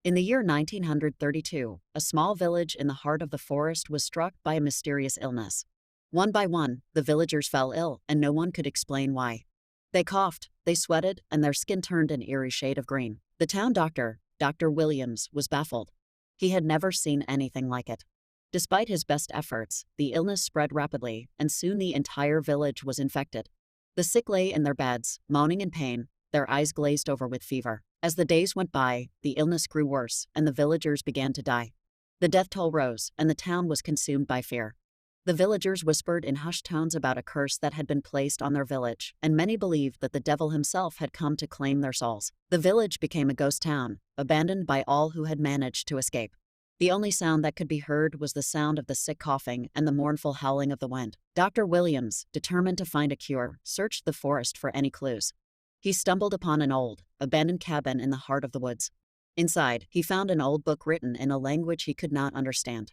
In the year 1932, a small village in the heart of the forest was struck by a mysterious illness. One by one, the villagers fell ill, and no one could explain why. They coughed, they sweated, and their skin turned an eerie shade of green. The town doctor, Dr. Williams, was baffled. He had never seen anything like it. Despite his best efforts, the illness spread rapidly, and soon the entire village was infected. The sick lay in their beds, moaning in pain, their eyes glazed over with fever. As the days went by, the illness grew worse, and the villagers began to die. The death toll rose, and the town was consumed by fear. The villagers whispered in hushed tones about a curse that had been placed on their village, and many believed that the devil himself had come to claim their souls. The village became a ghost town, abandoned by all who had managed to escape. The only sound that could be heard was the sound of the sick coughing and the mournful howling of the wind. Dr. Williams, determined to find a cure, searched the forest for any clues. He stumbled upon an old, abandoned cabin in the heart of the woods. Inside, he found an old book written in a language he could not understand.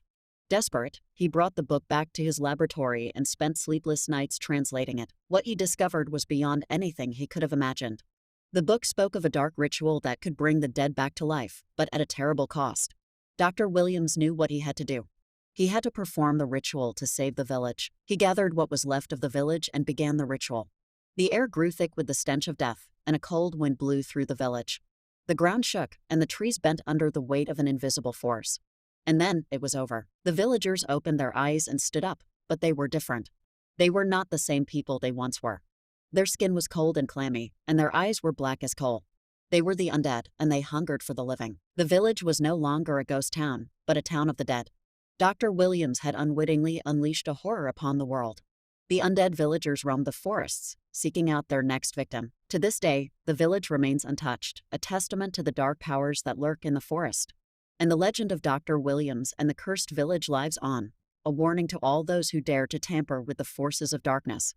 Desperate, he brought the book back to his laboratory and spent sleepless nights translating it. What he discovered was beyond anything he could have imagined. The book spoke of a dark ritual that could bring the dead back to life, but at a terrible cost. Dr. Williams knew what he had to do. He had to perform the ritual to save the village. He gathered what was left of the village and began the ritual. The air grew thick with the stench of death, and a cold wind blew through the village. The ground shook, and the trees bent under the weight of an invisible force. And then it was over. The villagers opened their eyes and stood up, but they were different. They were not the same people they once were. Their skin was cold and clammy, and their eyes were black as coal. They were the undead, and they hungered for the living. The village was no longer a ghost town, but a town of the dead. Dr. Williams had unwittingly unleashed a horror upon the world. The undead villagers roamed the forests, seeking out their next victim. To this day, the village remains untouched, a testament to the dark powers that lurk in the forest. And the legend of Dr. Williams and the cursed village lives on, a warning to all those who dare to tamper with the forces of darkness.